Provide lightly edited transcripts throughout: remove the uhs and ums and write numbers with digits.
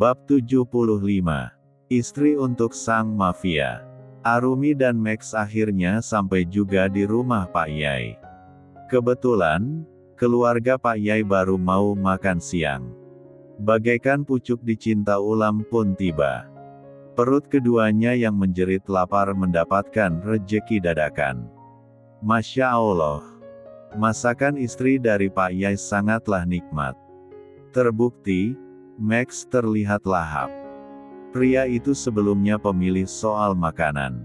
Bab 75. Istri untuk sang mafia. Arumi dan Max akhirnya sampai juga di rumah Pak Yai. Kebetulan, keluarga Pak Yai baru mau makan siang. Bagaikan pucuk dicinta ulam pun tiba. Perut keduanya yang menjerit lapar mendapatkan rejeki dadakan. Masya Allah. Masakan istri dari Pak Yai sangatlah nikmat. Terbukti, Max terlihat lahap. Pria itu sebelumnya pemilih soal makanan.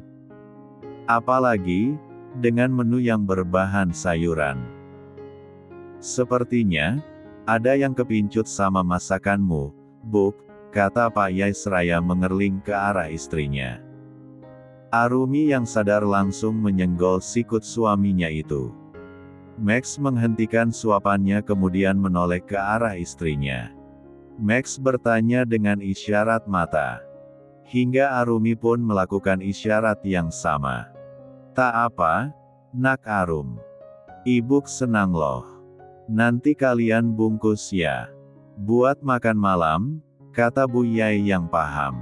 Apalagi, dengan menu yang berbahan sayuran. Sepertinya, ada yang kepincut sama masakanmu, Buk, kata Pak Yai seraya mengerling ke arah istrinya. Arumi yang sadar langsung menyenggol sikut suaminya itu. Max menghentikan suapannya kemudian menoleh ke arah istrinya. Max bertanya dengan isyarat mata. Hingga Arumi pun melakukan isyarat yang sama. Tak apa, nak Arum. Ibuk senang loh. Nanti kalian bungkus ya. Buat makan malam, kata Bu Yai yang paham.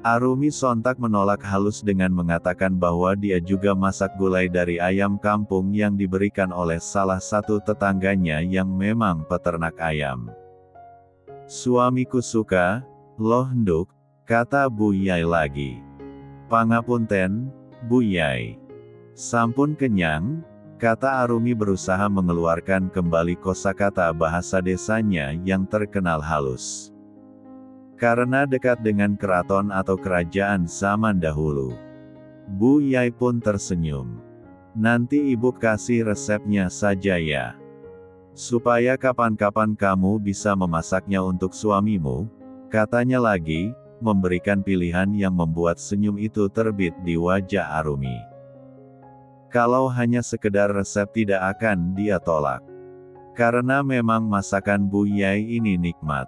Arumi sontak menolak halus dengan mengatakan bahwa dia juga masak gulai dari ayam kampung yang diberikan oleh salah satu tetangganya yang memang peternak ayam. Suamiku suka, loh nduk, kata Bu Yai lagi. Pangapunten, Bu Yai. Sampun kenyang, kata Arumi berusaha mengeluarkan kembali kosakata bahasa desanya yang terkenal halus. Karena dekat dengan keraton atau kerajaan zaman dahulu. Bu Yai pun tersenyum. Nanti ibu kasih resepnya saja ya. Supaya kapan-kapan kamu bisa memasaknya untuk suamimu, katanya lagi, memberikan pilihan yang membuat senyum itu terbit di wajah Arumi. Kalau hanya sekedar resep tidak akan dia tolak. Karena memang masakan Bu Yai ini nikmat.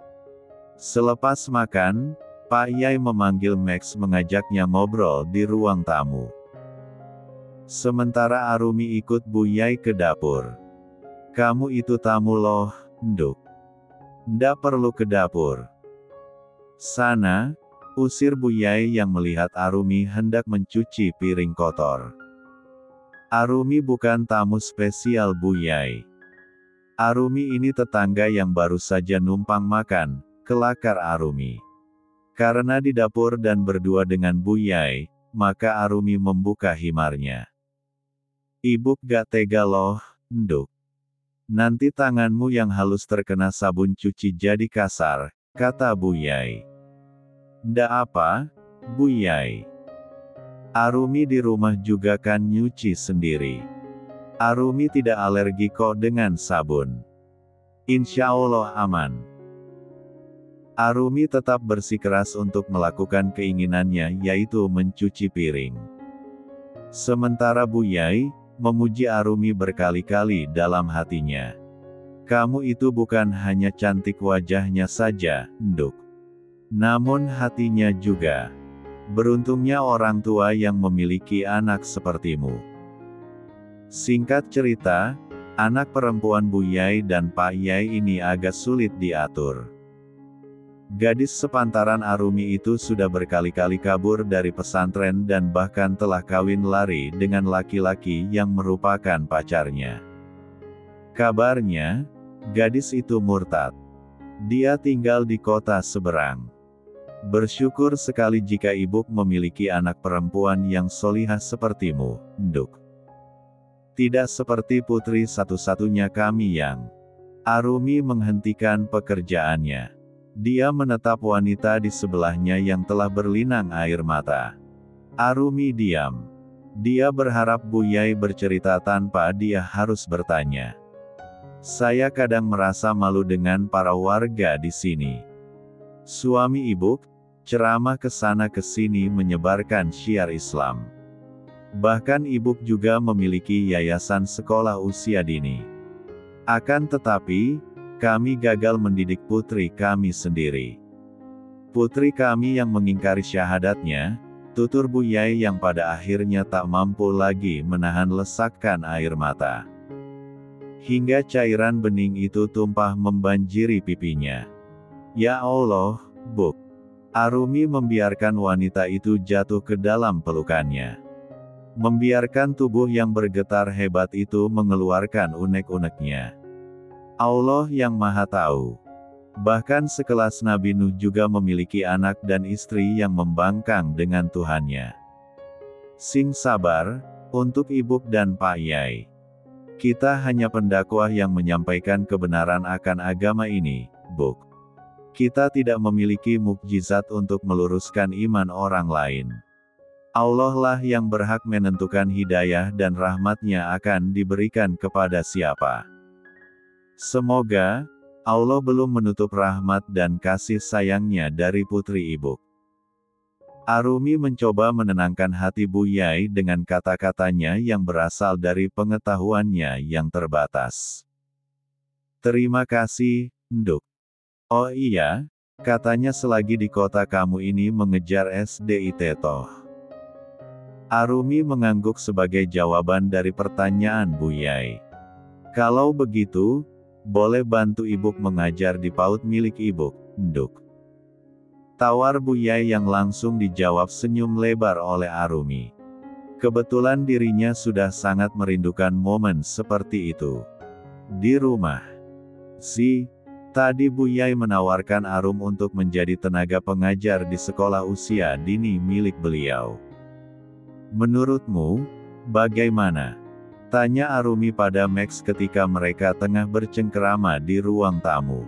Selepas makan, Pak Yai memanggil Max mengajaknya ngobrol di ruang tamu. Sementara Arumi ikut Bu Yai ke dapur. Kamu itu tamu loh, nduk. Ndak perlu ke dapur. Sana, usir Bu Yai yang melihat Arumi hendak mencuci piring kotor. Arumi bukan tamu spesial Bu Yai. Arumi ini tetangga yang baru saja numpang makan, kelakar Arumi. Karena di dapur dan berdua dengan Bu Yai, maka Arumi membuka himarnya. Ibu gak tega loh, nduk. Nanti tanganmu yang halus terkena sabun cuci jadi kasar, kata Bu Yai. Ndak apa, Bu Yai. Arumi di rumah juga kan nyuci sendiri. Arumi tidak alergi kok dengan sabun. Insya Allah aman. Arumi tetap bersikeras untuk melakukan keinginannya yaitu mencuci piring. Sementara Bu Yai memuji Arumi berkali-kali dalam hatinya. Kamu itu bukan hanya cantik wajahnya saja, nduk. Namun hatinya juga. Beruntungnya orang tua yang memiliki anak sepertimu. Singkat cerita, anak perempuan Bu Yai dan Pak Yai ini agak sulit diatur. Gadis sepantaran Arumi itu sudah berkali-kali kabur dari pesantren dan bahkan telah kawin lari dengan laki-laki yang merupakan pacarnya. Kabarnya, gadis itu murtad. Dia tinggal di kota seberang. Bersyukur sekali jika ibu memiliki anak perempuan yang solihah sepertimu, nduk. Tidak seperti putri satu-satunya kami yang. Arumi menghentikan pekerjaannya. Dia menatap wanita di sebelahnya yang telah berlinang air mata. Arumi diam. Dia berharap Bu Yai bercerita tanpa dia harus bertanya. Saya kadang merasa malu dengan para warga di sini. Suami ibu, ceramah ke sana ke sini menyebarkan syiar Islam. Bahkan ibu juga memiliki yayasan sekolah usia dini. Akan tetapi, kami gagal mendidik putri kami sendiri. Putri kami yang mengingkari syahadatnya, tutur Bu Yai yang pada akhirnya tak mampu lagi menahan lesakkan air mata. Hingga cairan bening itu tumpah membanjiri pipinya. Ya Allah, Buk. Arumi membiarkan wanita itu jatuh ke dalam pelukannya. Membiarkan tubuh yang bergetar hebat itu mengeluarkan unek-uneknya. Allah yang Maha Tahu. Bahkan sekelas Nabi Nuh juga memiliki anak dan istri yang membangkang dengan Tuhannya. Sing sabar, untuk Ibu dan Pak Yai. Kita hanya pendakwah yang menyampaikan kebenaran akan agama ini, Buk. Kita tidak memiliki mukjizat untuk meluruskan iman orang lain. Allah lah yang berhak menentukan hidayah dan rahmatnya akan diberikan kepada siapa. Semoga Allah belum menutup rahmat dan kasih sayangnya dari putri Ibu. Arumi mencoba menenangkan hati Bu Yai dengan kata-katanya yang berasal dari pengetahuannya yang terbatas. Terima kasih, Nduk. Oh iya, katanya selagi di kota kamu ini mengejar SDIT toh. Arumi mengangguk sebagai jawaban dari pertanyaan Bu Yai. Kalau begitu, boleh bantu Ibu mengajar di PAUD milik Ibu, Nduk. Tawar Bu Yai yang langsung dijawab senyum lebar oleh Arumi. Kebetulan dirinya sudah sangat merindukan momen seperti itu. Di rumah. Tadi Bu Yai menawarkan Arum untuk menjadi tenaga pengajar di sekolah usia dini milik beliau. Menurutmu, bagaimana? Tanya Arumi pada Max ketika mereka tengah bercengkerama di ruang tamu.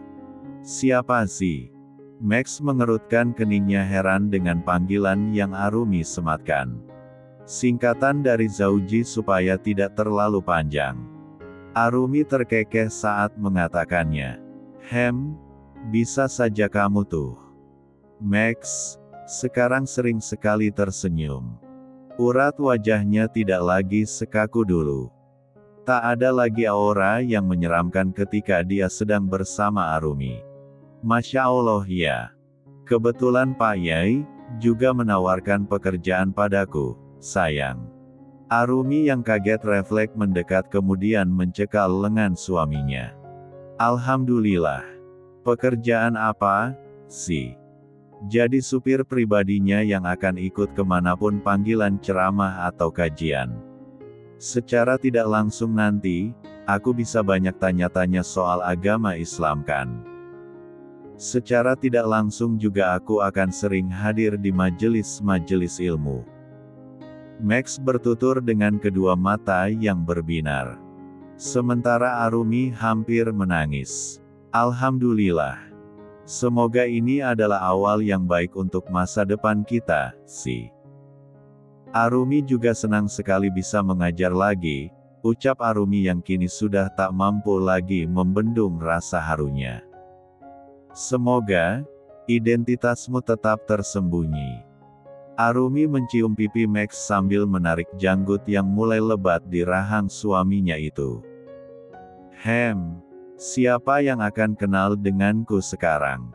Siapa sih? Max mengerutkan keningnya heran dengan panggilan yang Arumi sematkan. Singkatan dari Zauji supaya tidak terlalu panjang. Arumi terkekeh saat mengatakannya. Bisa saja kamu tuh. Max, sekarang sering sekali tersenyum. Urat wajahnya tidak lagi sekaku dulu. Tak ada lagi aura yang menyeramkan ketika dia sedang bersama Arumi. Masya Allah ya. Kebetulan Pak Yai juga menawarkan pekerjaan padaku, sayang. Arumi yang kaget refleks mendekat kemudian mencekal lengan suaminya. Alhamdulillah. Pekerjaan apa, sih? Jadi supir pribadinya yang akan ikut kemanapun panggilan ceramah atau kajian. Secara tidak langsung nanti, aku bisa banyak tanya-tanya soal agama Islam kan? Secara tidak langsung juga aku akan sering hadir di majelis-majelis ilmu. Max bertutur dengan kedua mata yang berbinar. Sementara Arumi hampir menangis. Alhamdulillah. Semoga ini adalah awal yang baik untuk masa depan kita, sih. Arumi juga senang sekali bisa mengajar lagi, ucap Arumi yang kini sudah tak mampu lagi membendung rasa harunya. Semoga identitasmu tetap tersembunyi. Arumi mencium pipi Max sambil menarik janggut yang mulai lebat di rahang suaminya itu. Siapa yang akan kenal denganku sekarang?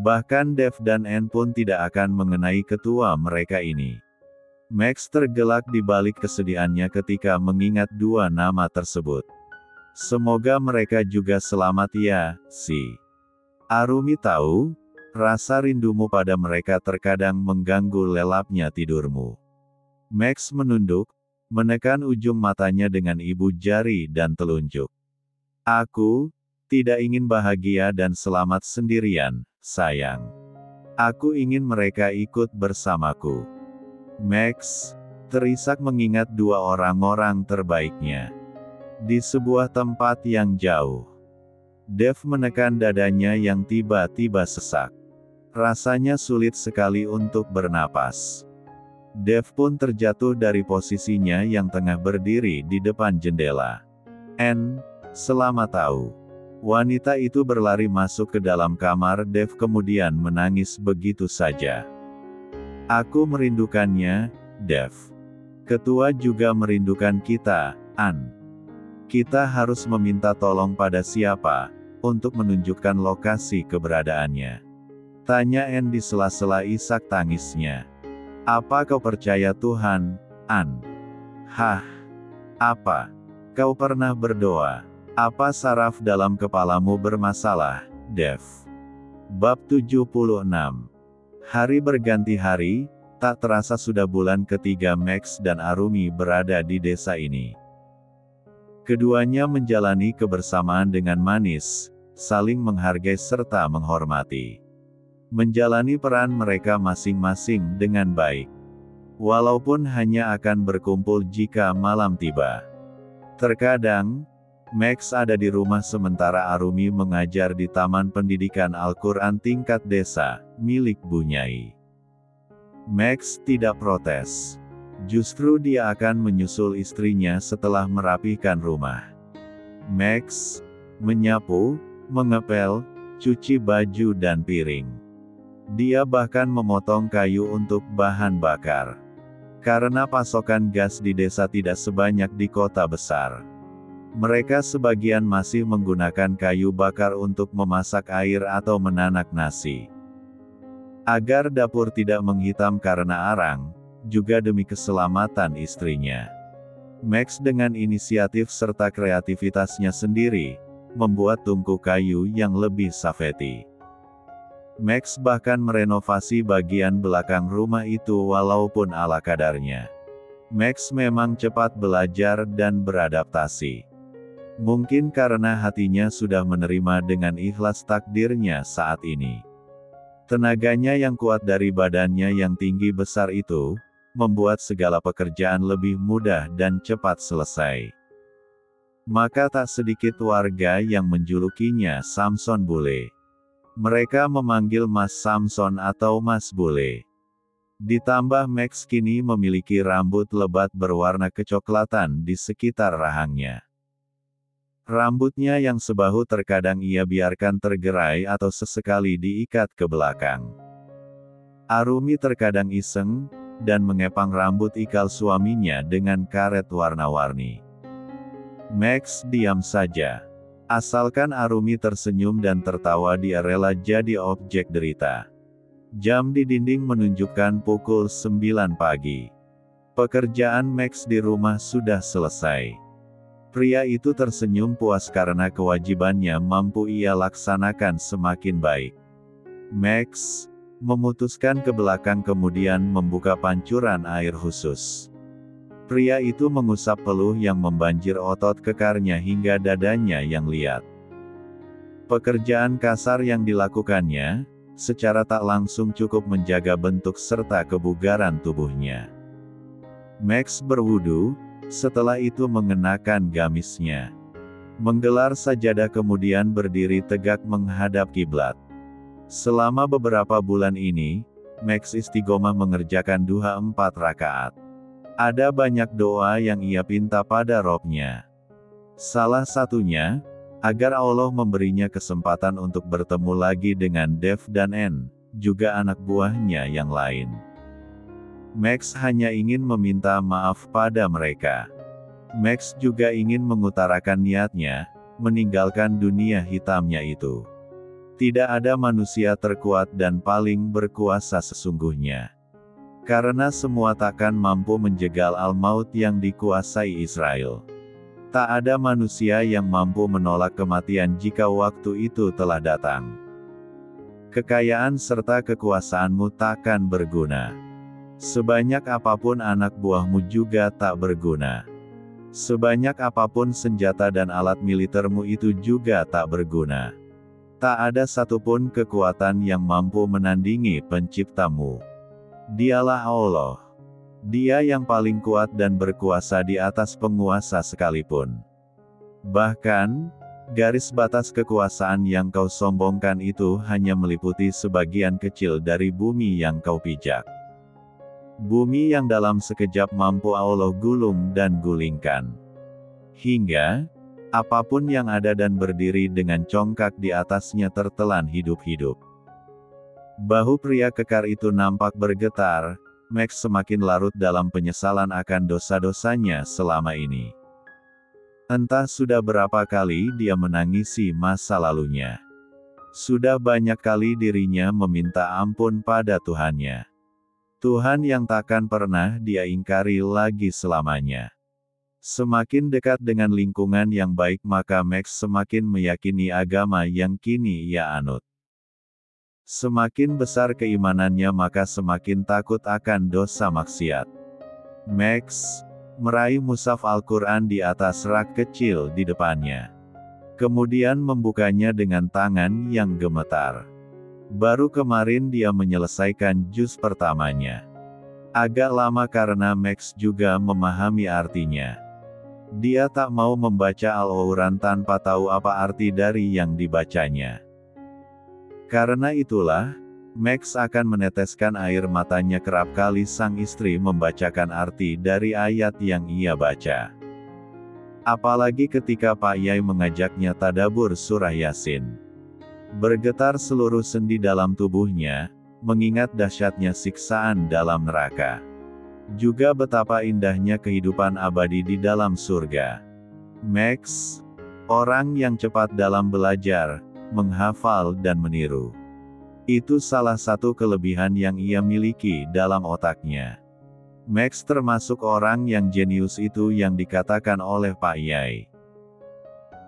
Bahkan Dev dan Anne pun tidak akan mengenai ketua mereka ini. Max tergelak di balik kesedihannya ketika mengingat dua nama tersebut. Semoga mereka juga selamat ya, sih. Arumi tahu, rasa rindumu pada mereka terkadang mengganggu lelapnya tidurmu. Max menunduk, menekan ujung matanya dengan ibu jari dan telunjuk. Aku tidak ingin bahagia dan selamat sendirian, sayang. Aku ingin mereka ikut bersamaku. Max terisak mengingat dua orang-orang terbaiknya. Di sebuah tempat yang jauh. Dev menekan dadanya yang tiba-tiba sesak. Rasanya sulit sekali untuk bernapas. Dev pun terjatuh dari posisinya yang tengah berdiri di depan jendela. Selama tahu. Wanita itu berlari masuk ke dalam kamar Dev kemudian menangis begitu saja. Aku merindukannya, Dev. Ketua juga merindukan kita, An. Kita harus meminta tolong pada siapa, untuk menunjukkan lokasi keberadaannya. Tanya Anne di sela-sela isak tangisnya. Apa kau percaya Tuhan, An? Hah? Apa? Kau pernah berdoa? Apa saraf dalam kepalamu bermasalah, Dev? Bab 76. Hari berganti hari, tak terasa sudah bulan ketiga Max dan Arumi berada di desa ini. Keduanya menjalani kebersamaan dengan manis, saling menghargai serta menghormati. Menjalani peran mereka masing-masing dengan baik. Walaupun hanya akan berkumpul jika malam tiba. Terkadang, Max ada di rumah sementara Arumi mengajar di Taman Pendidikan Al-Quran tingkat desa, milik Bu Nyai. Max tidak protes. Justru dia akan menyusul istrinya setelah merapihkan rumah. Max menyapu, mengepel, cuci baju dan piring. Dia bahkan memotong kayu untuk bahan bakar. Karena pasokan gas di desa tidak sebanyak di kota besar. Mereka sebagian masih menggunakan kayu bakar untuk memasak air atau menanak nasi. Agar dapur tidak menghitam karena arang, juga demi keselamatan istrinya. Max dengan inisiatif serta kreativitasnya sendiri, membuat tungku kayu yang lebih safety. Max bahkan merenovasi bagian belakang rumah itu walaupun ala kadarnya. Max memang cepat belajar dan beradaptasi. Mungkin karena hatinya sudah menerima dengan ikhlas takdirnya saat ini. Tenaganya yang kuat dari badannya yang tinggi besar itu, membuat segala pekerjaan lebih mudah dan cepat selesai. Maka tak sedikit warga yang menjulukinya Samson Bule. Mereka memanggil Mas Samson atau Mas Bule. Ditambah Max kini memiliki rambut lebat berwarna kecoklatan di sekitar rahangnya. Rambutnya yang sebahu terkadang ia biarkan tergerai atau sesekali diikat ke belakang. Arumi terkadang iseng, dan mengepang rambut ikal suaminya dengan karet warna-warni. Max diam saja. Asalkan Arumi tersenyum dan tertawa dia rela jadi objek derita. Jam di dinding menunjukkan pukul 9 pagi. Pekerjaan Max di rumah sudah selesai. Pria itu tersenyum puas karena kewajibannya mampu ia laksanakan semakin baik. Max memutuskan ke belakang kemudian membuka pancuran air khusus. Pria itu mengusap peluh yang membanjir otot kekarnya hingga dadanya yang liat. Pekerjaan kasar yang dilakukannya, secara tak langsung cukup menjaga bentuk serta kebugaran tubuhnya. Max berwudu, setelah itu mengenakan gamisnya. Menggelar sajadah kemudian berdiri tegak menghadap kiblat. Selama beberapa bulan ini, Max istiqomah mengerjakan duha 4 rakaat. Ada banyak doa yang ia pinta pada Robnya. Salah satunya, agar Allah memberinya kesempatan untuk bertemu lagi dengan Dev dan N, juga anak buahnya yang lain. Max hanya ingin meminta maaf pada mereka. Max juga ingin mengutarakan niatnya, meninggalkan dunia hitamnya itu. Tidak ada manusia terkuat dan paling berkuasa sesungguhnya. Karena semua takkan mampu menjegal al-maut yang dikuasai Israel. Tak ada manusia yang mampu menolak kematian jika waktu itu telah datang. Kekayaan serta kekuasaanmu takkan berguna. Sebanyak apapun anak buahmu juga tak berguna. Sebanyak apapun senjata dan alat militermu itu juga tak berguna. Tak ada satupun kekuatan yang mampu menandingi penciptamu. Dialah Allah. Dia yang paling kuat dan berkuasa di atas penguasa sekalipun. Bahkan, garis batas kekuasaan yang kau sombongkan itu hanya meliputi sebagian kecil dari bumi yang kau pijak. Bumi yang dalam sekejap mampu Allah gulung dan gulingkan. Hingga, apapun yang ada dan berdiri dengan congkak di atasnya tertelan hidup-hidup. Bahu pria kekar itu nampak bergetar, Max semakin larut dalam penyesalan akan dosa-dosanya selama ini. Entah sudah berapa kali dia menangisi masa lalunya. Sudah banyak kali dirinya meminta ampun pada Tuhannya. Tuhan yang takkan pernah dia ingkari lagi selamanya. Semakin dekat dengan lingkungan yang baik maka Max semakin meyakini agama yang kini ia anut. Semakin besar keimanannya maka semakin takut akan dosa maksiat. Max meraih mushaf Al-Quran di atas rak kecil di depannya. Kemudian membukanya dengan tangan yang gemetar. Baru kemarin dia menyelesaikan juz pertamanya. Agak lama karena Max juga memahami artinya. Dia tak mau membaca Al-Quran tanpa tahu apa arti dari yang dibacanya. Karena itulah, Max akan meneteskan air matanya kerap kali sang istri membacakan arti dari ayat yang ia baca. Apalagi ketika Pak Yai mengajaknya tadabur surah Yasin. Bergetar seluruh sendi dalam tubuhnya, mengingat dahsyatnya siksaan dalam neraka. Juga betapa indahnya kehidupan abadi di dalam surga. Max, orang yang cepat dalam belajar, menghafal dan meniru. Itu salah satu kelebihan yang ia miliki dalam otaknya. Max termasuk orang yang jenius itu yang dikatakan oleh Pak Yai.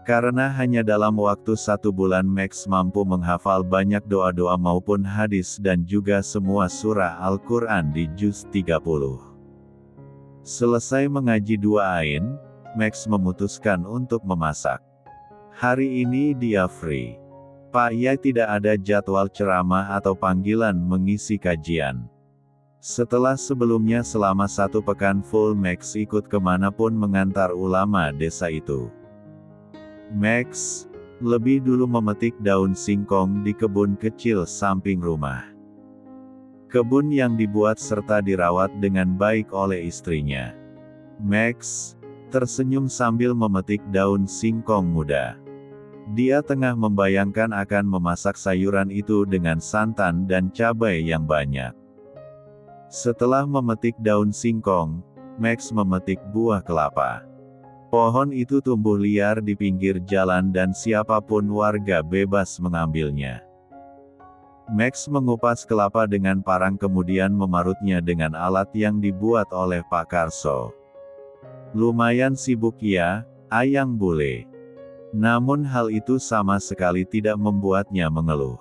Karena hanya dalam waktu 1 bulan Max mampu menghafal banyak doa-doa maupun hadis dan juga semua surah Al-Quran di juz 30. Selesai mengaji 2 ain, Max memutuskan untuk memasak. Hari ini dia free. Pak Yai tidak ada jadwal ceramah atau panggilan mengisi kajian. Setelah sebelumnya selama 1 pekan full Max ikut kemanapun mengantar ulama desa itu. Max lebih dulu memetik daun singkong di kebun kecil samping rumah. Kebun yang dibuat serta dirawat dengan baik oleh istrinya. Max tersenyum sambil memetik daun singkong muda. Dia tengah membayangkan akan memasak sayuran itu dengan santan dan cabai yang banyak. Setelah memetik daun singkong, Max memetik buah kelapa. Pohon itu tumbuh liar di pinggir jalan dan siapapun warga bebas mengambilnya. Max mengupas kelapa dengan parang kemudian memarutnya dengan alat yang dibuat oleh Pak Karso. Lumayan sibuk ya, Ayang Bule. Namun hal itu sama sekali tidak membuatnya mengeluh.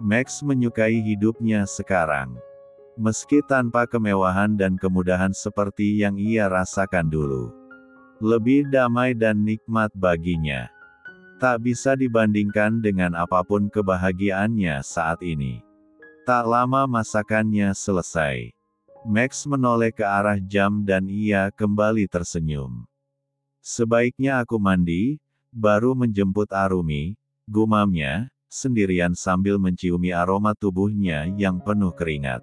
Max menyukai hidupnya sekarang. Meski tanpa kemewahan dan kemudahan seperti yang ia rasakan dulu. Lebih damai dan nikmat baginya. Tak bisa dibandingkan dengan apapun kebahagiaannya saat ini. Tak lama masakannya selesai. Max menoleh ke arah jam dan ia kembali tersenyum. Sebaiknya aku mandi, baru menjemput Arumi, gumamnya, sendirian sambil menciumi aroma tubuhnya yang penuh keringat.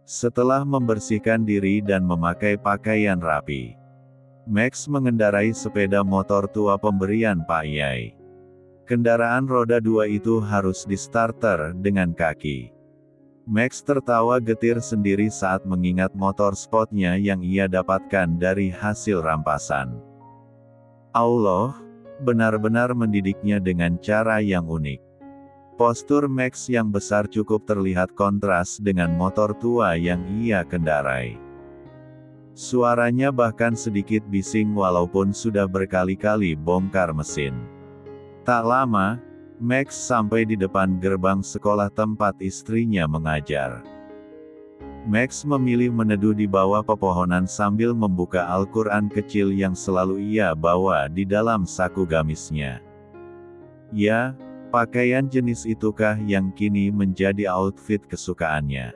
Setelah membersihkan diri dan memakai pakaian rapi, Max mengendarai sepeda motor tua pemberian Pak Yai. Kendaraan roda 2 itu harus di-starter dengan kaki. Max tertawa getir sendiri saat mengingat motor sportnya yang ia dapatkan dari hasil rampasan. Allah benar-benar mendidiknya dengan cara yang unik. Postur Max yang besar cukup terlihat kontras dengan motor tua yang ia kendarai. Suaranya bahkan sedikit bising walaupun sudah berkali-kali bongkar mesin. Tak lama, Max sampai di depan gerbang sekolah tempat istrinya mengajar. Max memilih meneduh di bawah pepohonan sambil membuka Al-Quran kecil yang selalu ia bawa di dalam saku gamisnya. Ya, pakaian jenis itukah yang kini menjadi outfit kesukaannya.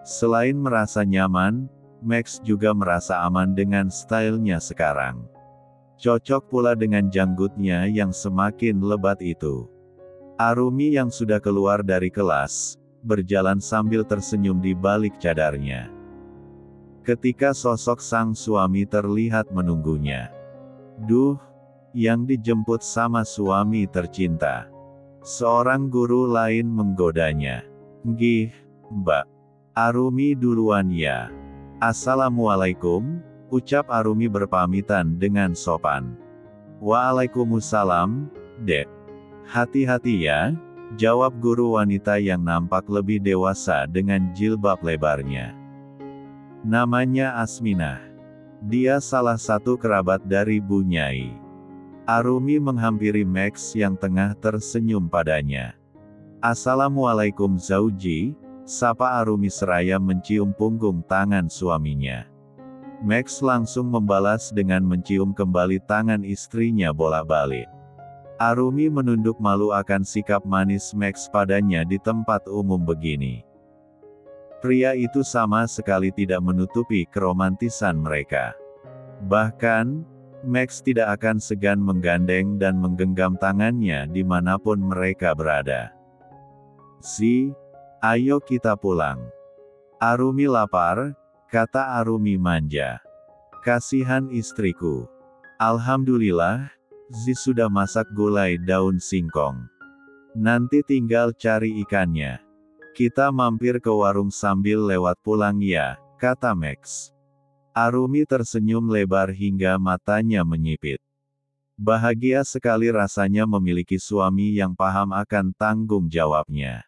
Selain merasa nyaman, Max juga merasa aman dengan stylenya sekarang. Cocok pula dengan janggutnya yang semakin lebat itu. Arumi yang sudah keluar dari kelas, berjalan sambil tersenyum di balik cadarnya. Ketika sosok sang suami terlihat menunggunya. Duh, yang dijemput sama suami tercinta. Seorang guru lain menggodanya. Gih, Mbak. Arumi duluan ya. Assalamualaikum, ucap Arumi berpamitan dengan sopan. Waalaikumsalam, Dek. Hati-hati ya, Jawab guru wanita yang nampak lebih dewasa dengan jilbab lebarnya. Namanya Asminah. Dia salah satu kerabat dari Bu Nyai. Arumi menghampiri Max yang tengah tersenyum padanya. Assalamualaikum Zauji, sapa Arumi seraya mencium punggung tangan suaminya. Max langsung membalas dengan mencium kembali tangan istrinya bolak-balik. Arumi menunduk malu akan sikap manis Max padanya di tempat umum begini. Pria itu sama sekali tidak menutupi keromantisan mereka. Bahkan, Max tidak akan segan menggandeng dan menggenggam tangannya dimanapun mereka berada. Ayo kita pulang. Arumi lapar, kata Arumi manja. Kasihan istriku. Alhamdulillah, sudah masak gulai daun singkong. Nanti tinggal cari ikannya. Kita mampir ke warung sambil lewat pulang ya, kata Max. Arumi tersenyum lebar hingga matanya menyipit. Bahagia sekali rasanya memiliki suami yang paham akan tanggung jawabnya.